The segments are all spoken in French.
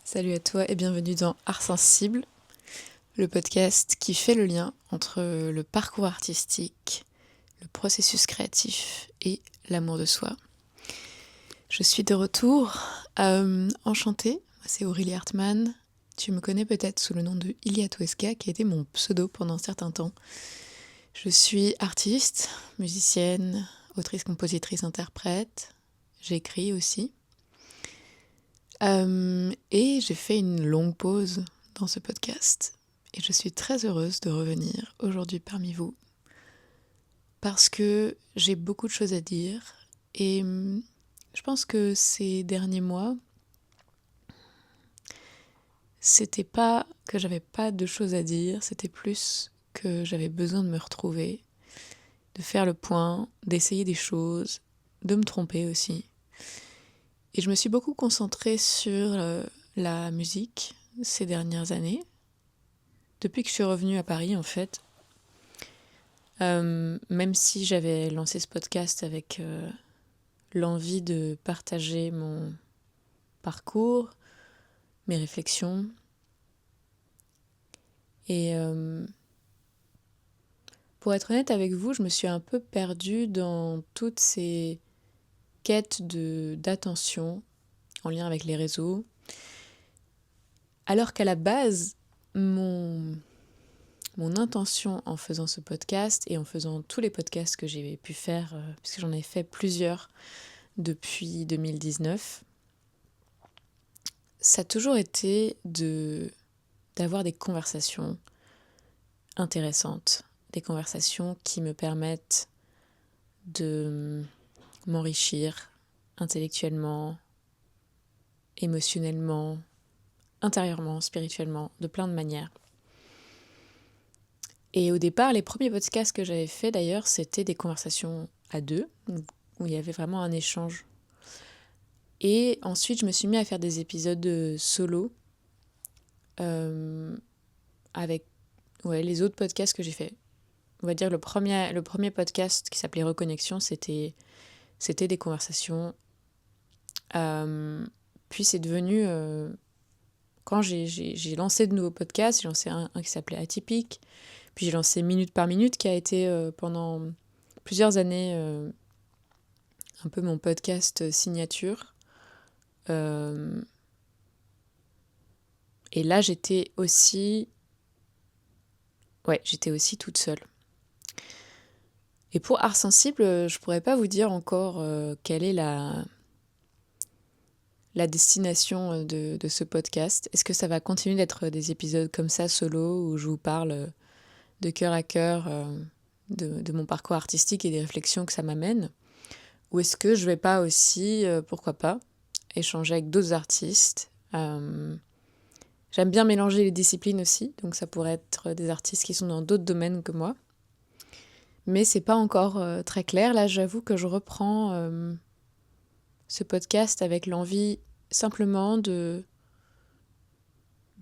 Salut à toi et bienvenue dans Art Sensible, le podcast qui fait le lien entre le parcours artistique, le processus créatif et l'amour de soi. Je suis de retour, enchantée, c'est Aurélie Hartmann. Tu me connais peut-être sous le nom de Ilia Tuesca, qui a été mon pseudo pendant un certain temps. Je suis artiste, musicienne, autrice, compositrice, interprète. J'écris aussi. Et j'ai fait une longue pause dans ce podcast. Et je suis très heureuse de revenir aujourd'hui parmi vous. Parce que j'ai beaucoup de choses à dire. Et je pense que ces derniers mois, c'était pas que j'avais pas de choses à dire, c'était plus que j'avais besoin de me retrouver, de faire le point, d'essayer des choses, de me tromper aussi. Et je me suis beaucoup concentrée sur la musique ces dernières années. Depuis que je suis revenue à Paris, en fait, même si j'avais lancé ce podcast avec l'envie de partager mon parcours, mes réflexions, et pour être honnête avec vous, je me suis un peu perdue dans toutes ces quêtes d'attention en lien avec les réseaux, alors qu'à la base, mon intention en faisant ce podcast et en faisant tous les podcasts que j'ai pu faire, puisque j'en ai fait plusieurs depuis 2019, ça a toujours été d'avoir des conversations intéressantes, des conversations qui me permettent de m'enrichir intellectuellement, émotionnellement, intérieurement, spirituellement, de plein de manières. Et au départ, les premiers podcasts que j'avais faits d'ailleurs, c'était des conversations à deux, où il y avait vraiment un échange. Et ensuite, je me suis mis à faire des épisodes solo avec les autres podcasts que j'ai faits. On va dire le premier podcast qui s'appelait Reconnexion, c'était des conversations. Puis c'est devenu... quand j'ai lancé de nouveaux podcasts, j'ai lancé un qui s'appelait Atypique, puis j'ai lancé Minute par Minute, qui a été pendant plusieurs années un peu mon podcast signature. Et là, j'étais aussi toute seule. Et pour Art Sensible, je pourrais pas vous dire encore quelle est la destination de ce podcast. Est-ce que ça va continuer d'être des épisodes comme ça, solo, où je vous parle de cœur à cœur de mon parcours artistique et des réflexions que ça m'amène? Ou est-ce que je vais pas aussi, pourquoi pas, échanger avec d'autres artistes? J'aime bien mélanger les disciplines aussi, donc ça pourrait être des artistes qui sont dans d'autres domaines que moi. Mais c'est pas encore très clair. Là, j'avoue que je reprends ce podcast avec l'envie simplement de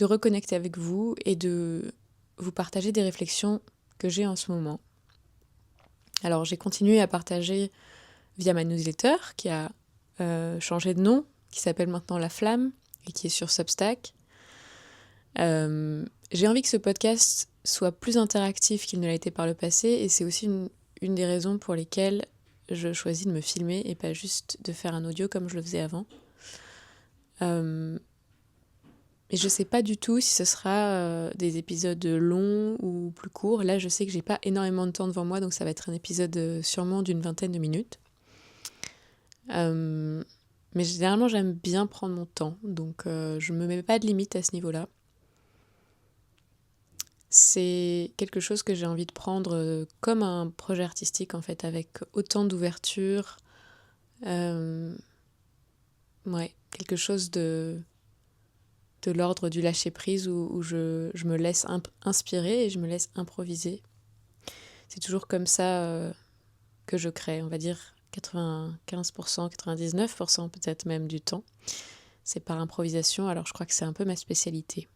reconnecter avec vous et de vous partager des réflexions que j'ai en ce moment. Alors, j'ai continué à partager via ma newsletter qui a changé de nom, qui s'appelle maintenant La Flamme et qui est sur Substack. J'ai envie que ce podcast soit plus interactif qu'il ne l'a été par le passé, et c'est aussi une des raisons pour lesquelles je choisis de me filmer et pas juste de faire un audio comme je le faisais avant. Et je sais pas du tout si ce sera des épisodes longs ou plus courts. Là, je sais que j'ai pas énormément de temps devant moi, donc ça va être un épisode sûrement d'une 20aine de minutes. Mais généralement, j'aime bien prendre mon temps, donc je me mets pas de limite à ce niveau-là. C'est quelque chose que j'ai envie de prendre comme un projet artistique, en fait, avec autant d'ouverture. Quelque chose de l'ordre du lâcher-prise où je me laisse inspirer et je me laisse improviser. C'est toujours comme ça que je crée, on va dire 95%, 99% peut-être même du temps. C'est par improvisation, alors je crois que c'est un peu ma spécialité.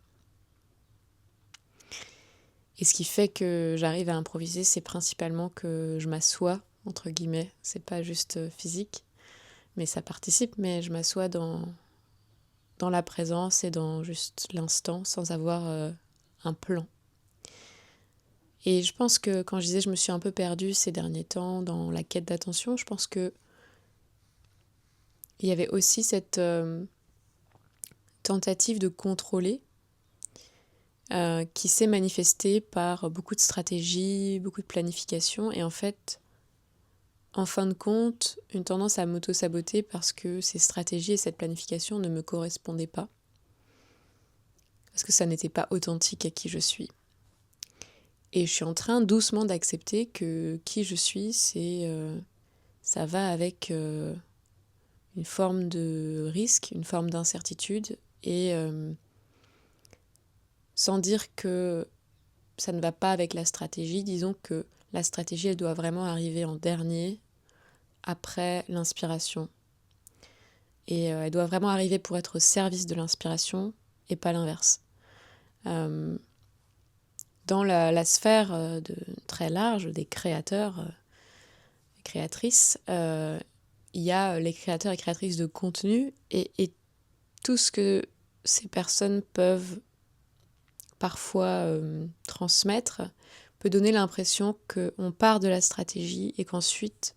Et ce qui fait que j'arrive à improviser, c'est principalement que je m'assois, entre guillemets. C'est pas juste physique, mais ça participe. Mais je m'assois dans dans la présence et dans juste l'instant sans avoir un plan. Et je pense que quand je disais je me suis un peu perdue ces derniers temps dans la quête d'attention, je pense que il y avait aussi cette tentative de contrôler qui s'est manifestée par beaucoup de stratégies, beaucoup de planification et en fait, en fin de compte, une tendance à m'auto-saboter parce que ces stratégies et cette planification ne me correspondaient pas. Parce que ça n'était pas authentique à qui je suis. Et je suis en train doucement d'accepter que qui je suis, ça va avec une forme de risque, une forme d'incertitude, et sans dire que ça ne va pas avec la stratégie, disons que la stratégie, elle doit vraiment arriver en dernier, après l'inspiration. Et elle doit vraiment arriver pour être au service de l'inspiration, et pas l'inverse. Dans la sphère très large des créateurs et créatrices, il y a les créateurs et créatrices de contenu et tout ce que ces personnes peuvent parfois transmettre peut donner l'impression qu'on part de la stratégie et qu'ensuite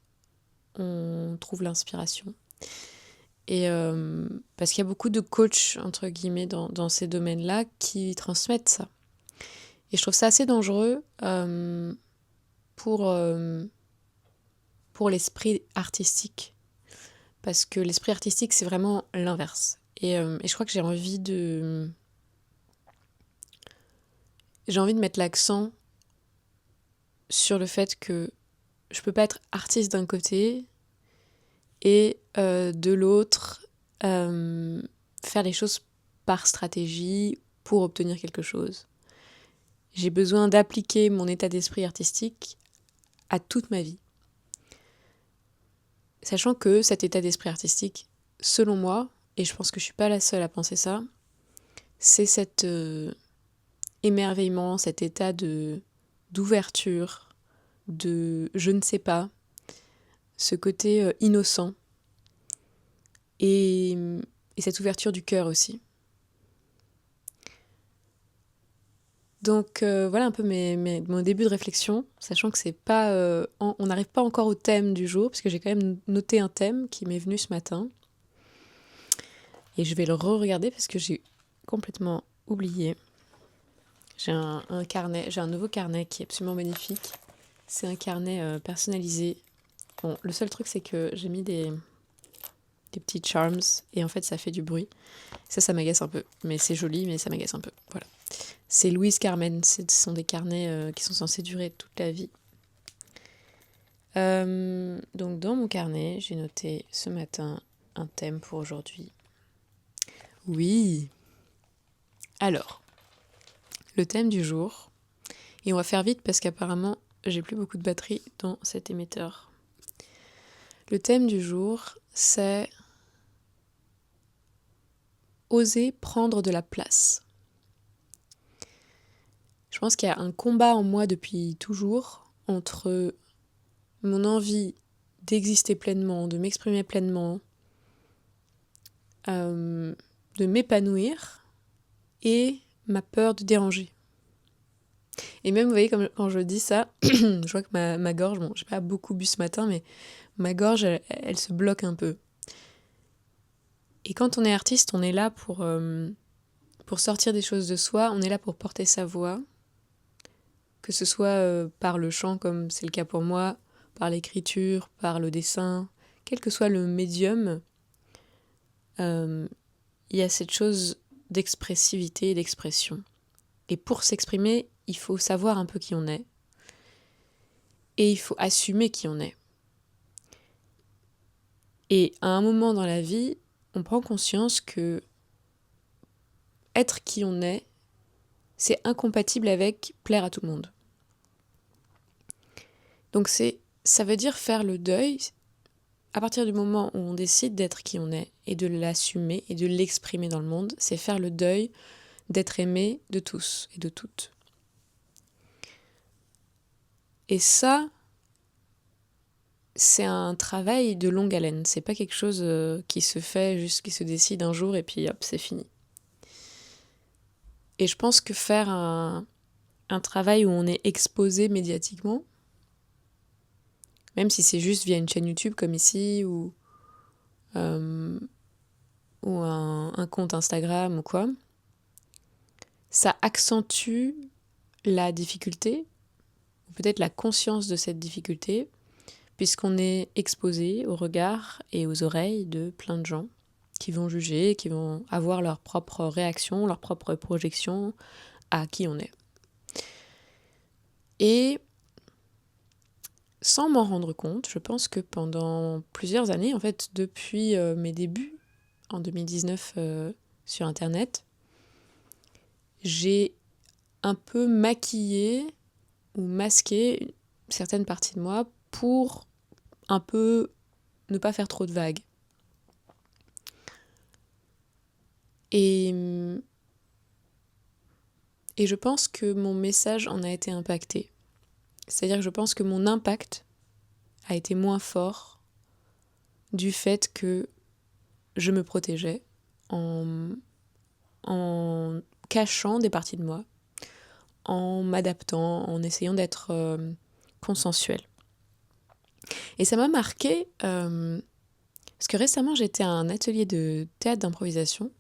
on trouve l'inspiration. Et parce qu'il y a beaucoup de coachs, entre guillemets, dans ces domaines-là qui transmettent ça. Et je trouve ça assez dangereux pour l'esprit artistique. Parce que l'esprit artistique, c'est vraiment l'inverse. Et je crois que j'ai envie de mettre l'accent sur le fait que je peux pas être artiste d'un côté et de l'autre faire les choses par stratégie pour obtenir quelque chose. J'ai besoin d'appliquer mon état d'esprit artistique à toute ma vie. Sachant que cet état d'esprit artistique, selon moi, et je pense que je suis pas la seule à penser ça, c'est cet émerveillement, cet état d'ouverture, de je ne sais pas, ce côté innocent et cette ouverture du cœur aussi. Donc voilà un peu mon début de réflexion, sachant que c'est pas, on n'arrive pas encore au thème du jour, parce que j'ai quand même noté un thème qui m'est venu ce matin. Et je vais le re-regarder parce que j'ai complètement oublié. J'ai un carnet, j'ai un nouveau carnet qui est absolument magnifique. C'est un carnet personnalisé. Bon, le seul truc c'est que j'ai mis des petits charms et en fait ça fait du bruit. Ça m'agace un peu, mais c'est joli, mais ça m'agace un peu. Voilà. C'est Louise Carmen, ce sont des carnets qui sont censés durer toute la vie. Donc dans mon carnet, j'ai noté ce matin un thème pour aujourd'hui. Oui. Alors, le thème du jour, et on va faire vite parce qu'apparemment j'ai plus beaucoup de batterie dans cet émetteur. Le thème du jour, c'est oser prendre de la place. Je pense qu'il y a un combat en moi depuis toujours entre mon envie d'exister pleinement, de m'exprimer pleinement, de m'épanouir et ma peur de déranger. Et même, vous voyez, quand je dis ça, je vois que ma gorge, bon, j'ai pas beaucoup bu ce matin, mais ma gorge, elle se bloque un peu. Et quand on est artiste, on est là pour sortir des choses de soi, on est là pour porter sa voix, que ce soit par le chant, comme c'est le cas pour moi, par l'écriture, par le dessin, quel que soit le médium, il y a cette chose d'expressivité et d'expression. Et pour s'exprimer, il faut savoir un peu qui on est. Et il faut assumer qui on est. Et à un moment dans la vie, on prend conscience que être qui on est, c'est incompatible avec plaire à tout le monde. Donc ça veut dire faire le deuil à partir du moment où on décide d'être qui on est et de l'assumer et de l'exprimer dans le monde, c'est faire le deuil d'être aimé de tous et de toutes. Et ça, c'est un travail de longue haleine. C'est pas quelque chose qui se fait, juste qui se décide un jour et puis hop, c'est fini. Et je pense que faire un travail où on est exposé médiatiquement, même si c'est juste via une chaîne YouTube comme ici, euh, ou un compte Instagram ou quoi, ça accentue la difficulté, ou peut-être la conscience de cette difficulté, puisqu'on est exposé au regard et aux oreilles de plein de gens qui vont juger, qui vont avoir leur propre réaction, leur propre projection à qui on est. Et sans m'en rendre compte, je pense que pendant plusieurs années, en fait, depuis mes débuts en 2019 sur Internet, j'ai un peu maquillé ou masqué certaines parties de moi pour un peu ne pas faire trop de vagues. Et je pense que mon message en a été impacté. C'est-à-dire que je pense que mon impact a été moins fort du fait que je me protégeais en cachant des parties de moi, en m'adaptant, en essayant d'être consensuelle. Et ça m'a marqué parce que récemment j'étais à un atelier de théâtre d'improvisation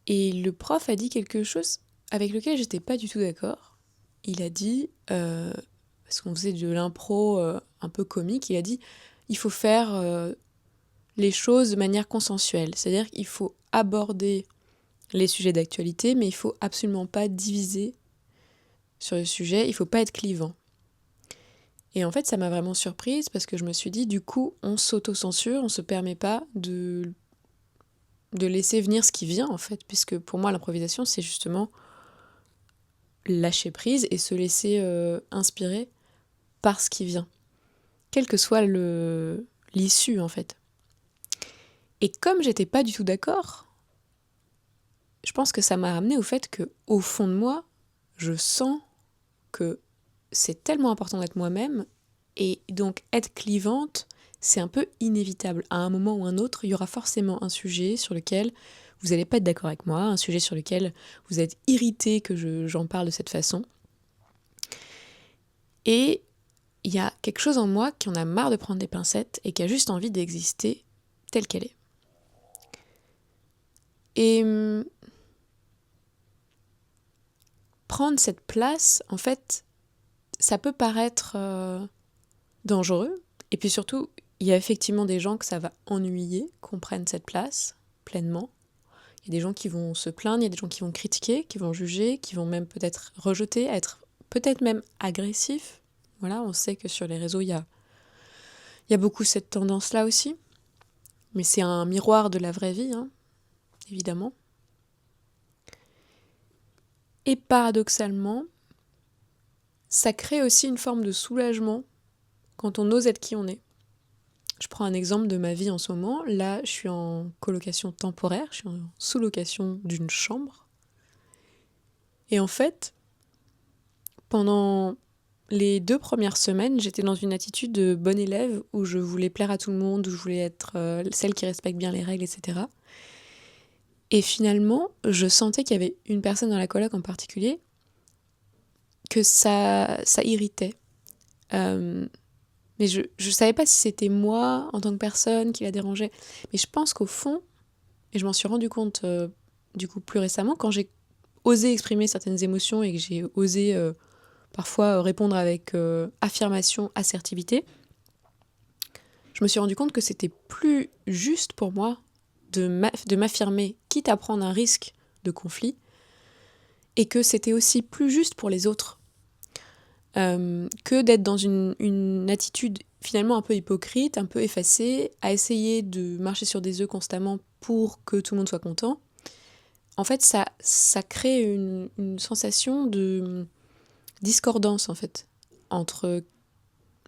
et le prof a dit quelque chose avec lequel j'étais pas du tout d'accord. Il a dit, parce qu'on faisait de l'impro un peu comique, il a dit il faut faire les choses de manière consensuelle. C'est-à-dire qu'il faut aborder les sujets d'actualité, mais il faut absolument pas diviser sur le sujet, il faut pas être clivant. Et en fait, ça m'a vraiment surprise parce que je me suis dit, du coup, on s'auto-censure, on se permet pas de laisser venir ce qui vient, en fait, puisque pour moi, l'improvisation, c'est justement lâcher prise et se laisser inspirer par ce qui vient, quelle que soit l'issue, en fait. Et comme j'étais pas du tout d'accord, je pense que ça m'a ramené au fait que, au fond de moi, je sens que c'est tellement important d'être moi-même, et donc être clivante, c'est un peu inévitable. À un moment ou un autre, il y aura forcément un sujet sur lequel vous n'allez pas être d'accord avec moi, un sujet sur lequel vous êtes irrité que j'en parle de cette façon. Et il y a quelque chose en moi qui en a marre de prendre des pincettes et qui a juste envie d'exister telle qu'elle est. Et prendre cette place, en fait, ça peut paraître dangereux. Et puis surtout, il y a effectivement des gens que ça va ennuyer qu'on prenne cette place pleinement. Il y a des gens qui vont se plaindre, il y a des gens qui vont critiquer, qui vont juger, qui vont même peut-être rejeter, être peut-être même agressifs. Voilà, on sait que sur les réseaux, il y a beaucoup cette tendance-là aussi. Mais c'est un miroir de la vraie vie, hein, évidemment. Et paradoxalement, ça crée aussi une forme de soulagement quand on ose être qui on est. Je prends un exemple de ma vie en ce moment. Là, je suis en colocation temporaire, je suis en sous-location d'une chambre. Et en fait, pendant les 2 premières semaines, j'étais dans une attitude de bonne élève où je voulais plaire à tout le monde, où je voulais être celle qui respecte bien les règles, etc. Et finalement, je sentais qu'il y avait une personne dans la coloc en particulier que ça irritait. Mais je savais pas si c'était moi, en tant que personne, qui la dérangeait. Mais je pense qu'au fond, et je m'en suis rendu compte du coup plus récemment, quand j'ai osé exprimer certaines émotions et que j'ai osé parfois répondre avec affirmation, assertivité, je me suis rendu compte que c'était plus juste pour moi de m'affirmer, quitte à prendre un risque de conflit, et que c'était aussi plus juste pour les autres. Que d'être dans une attitude finalement un peu hypocrite, un peu effacée, à essayer de marcher sur des œufs constamment pour que tout le monde soit content. En fait, ça crée une sensation de discordance, en fait, entre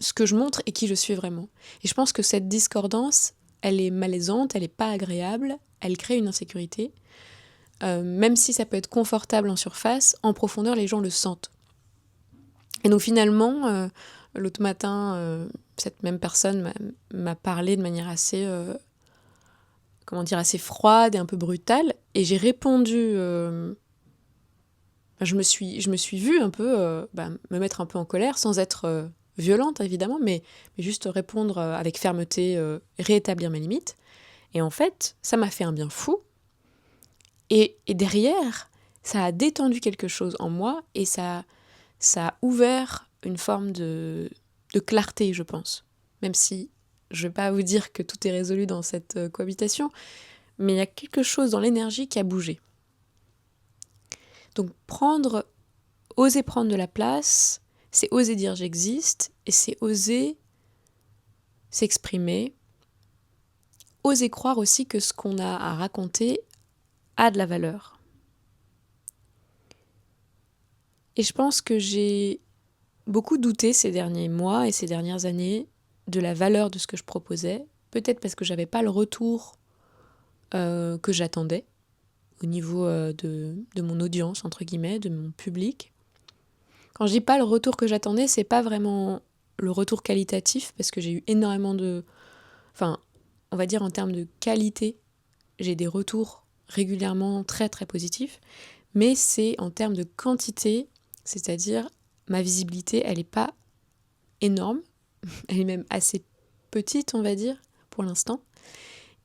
ce que je montre et qui je suis vraiment. Et je pense que cette discordance, elle est malaisante, elle n'est pas agréable, elle crée une insécurité. Même si ça peut être confortable en surface, en profondeur, les gens le sentent. Et donc finalement, l'autre matin, cette même personne m'a parlé de manière assez, assez froide et un peu brutale. Et j'ai répondu... je me suis vue un peu me mettre un peu en colère, sans être violente évidemment, mais juste répondre avec fermeté, réétablir mes limites. Et en fait, ça m'a fait un bien fou. Et derrière, ça a détendu quelque chose en moi et ça a ouvert une forme de clarté, je pense. Même si je ne vais pas vous dire que tout est résolu dans cette cohabitation, mais il y a quelque chose dans l'énergie qui a bougé. Donc oser prendre de la place, c'est oser dire j'existe, et c'est oser s'exprimer, oser croire aussi que ce qu'on a à raconter a de la valeur. Et je pense que j'ai beaucoup douté ces derniers mois et ces dernières années de la valeur de ce que je proposais, peut-être parce que j'avais pas le retour que j'attendais au niveau de mon audience, entre guillemets, de mon public. Quand je dis pas le retour que j'attendais, c'est pas vraiment le retour qualitatif, parce que j'ai eu énormément enfin, on va dire en termes de qualité, j'ai des retours régulièrement très très positifs, mais c'est en termes de quantité, c'est-à-dire ma visibilité, elle n'est pas énorme, elle est même assez petite, on va dire, pour l'instant.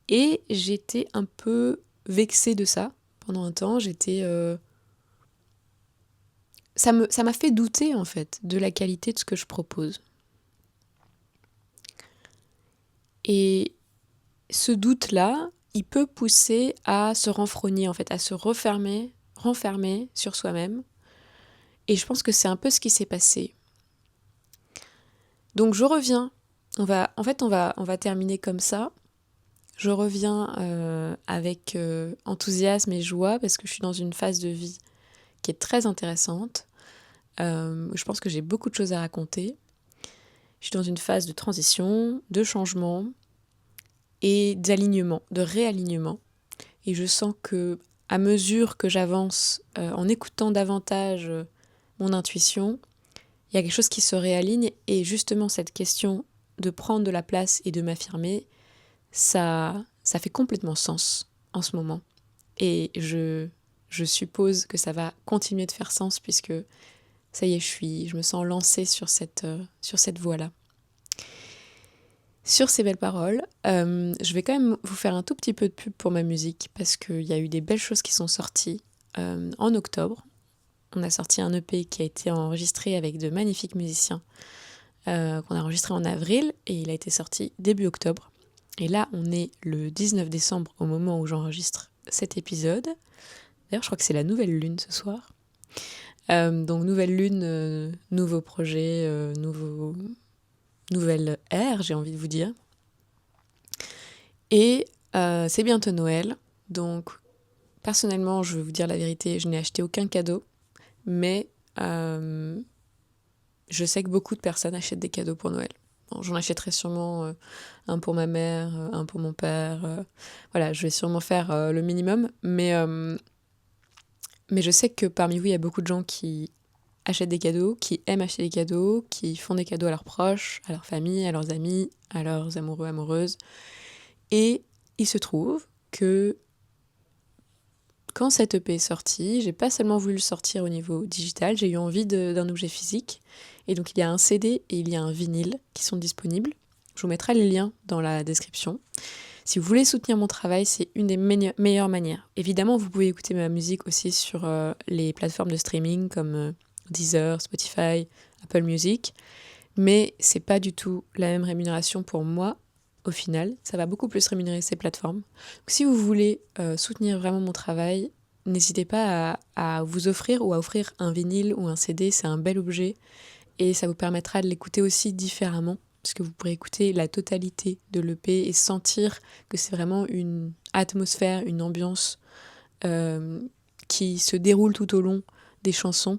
Et j'étais un peu vexée de ça pendant un temps. Ça m'a fait douter, en fait, de la qualité de ce que je propose. Et ce doute-là, il peut pousser à se renfrogner, en fait, à se renfermer sur soi-même. Et je pense que c'est un peu ce qui s'est passé. Donc je reviens. On va terminer comme ça. Je reviens avec enthousiasme et joie, parce que je suis dans une phase de vie qui est très intéressante. Je pense que j'ai beaucoup de choses à raconter. Je suis dans une phase de transition, de changement et d'alignement, de réalignement. Et je sens que, à mesure que j'avance, en écoutant davantage mon intuition, il y a quelque chose qui se réaligne. Et justement, cette question de prendre de la place et de m'affirmer, ça fait complètement sens en ce moment. Et je suppose que ça va continuer de faire sens, puisque ça y est, je me sens lancée sur cette voie-là. Sur ces belles paroles, je vais quand même vous faire un tout petit peu de pub pour ma musique, parce qu'il y a eu des belles choses qui sont sorties en octobre. On a sorti un EP qui a été enregistré avec de magnifiques musiciens, qu'on a enregistré en avril, et il a été sorti début octobre. Et là, on est le 19 décembre au moment où j'enregistre cet épisode. D'ailleurs, je crois que c'est la nouvelle lune ce soir. Donc nouvelle lune, nouveau projet, nouvelle ère, j'ai envie de vous dire. Et c'est bientôt Noël, donc personnellement, je vais vous dire la vérité, je n'ai acheté aucun cadeau, mais je sais que beaucoup de personnes achètent des cadeaux pour Noël. Bon, j'en achèterai sûrement un pour ma mère, un pour mon père. Voilà, je vais sûrement faire le minimum, mais je sais que parmi vous, il y a beaucoup de gens qui achètent des cadeaux, qui aiment acheter des cadeaux, qui font des cadeaux à leurs proches, à leur famille, à leurs amis, à leurs amoureux, amoureuses. Et il se trouve que quand cette EP est sortie, j'ai pas seulement voulu le sortir au niveau digital, j'ai eu envie d'un objet physique. Et donc il y a un CD et il y a un vinyle qui sont disponibles. Je vous mettrai les liens dans la description. Si vous voulez soutenir mon travail, c'est une des meilleures manières. Évidemment, vous pouvez écouter ma musique aussi sur les plateformes de streaming comme Deezer, Spotify, Apple Music. Mais c'est pas du tout la même rémunération pour moi. Au final, ça va beaucoup plus rémunérer ces plateformes. Donc, si vous voulez soutenir vraiment mon travail, n'hésitez pas à vous offrir ou à offrir un vinyle ou un CD. C'est un bel objet et ça vous permettra de l'écouter aussi différemment, parce que vous pourrez écouter la totalité de l'EP et sentir que c'est vraiment une atmosphère, une ambiance qui se déroule tout au long des chansons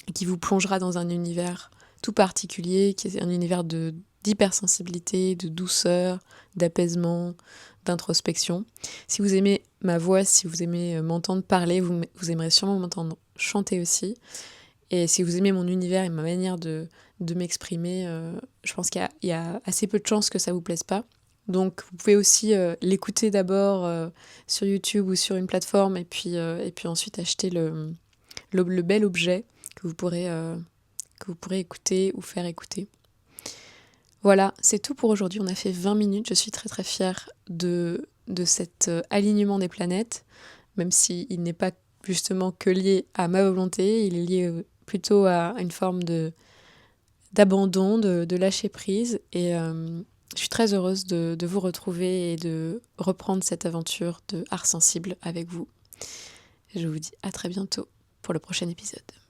et qui vous plongera dans un univers tout particulier, qui est un univers d'hypersensibilité, de douceur, d'apaisement, d'introspection. Si vous aimez ma voix, si vous aimez m'entendre parler, vous aimerez sûrement m'entendre chanter aussi. Et si vous aimez mon univers et ma manière de m'exprimer. Je pense qu'il y a assez peu de chances que ça vous plaise pas. Donc vous pouvez aussi l'écouter d'abord sur YouTube ou sur une plateforme et puis ensuite acheter le bel objet que vous pourrez écouter ou faire écouter. Voilà, c'est tout pour aujourd'hui. On a fait 20 minutes. Je suis très très fière de cet alignement des planètes, même s'il n'est pas justement que lié à ma volonté, il est lié plutôt à une forme d'abandon, de lâcher prise. Et je suis très heureuse de vous retrouver et de reprendre cette aventure de Art Sensible avec vous. Je vous dis à très bientôt pour le prochain épisode.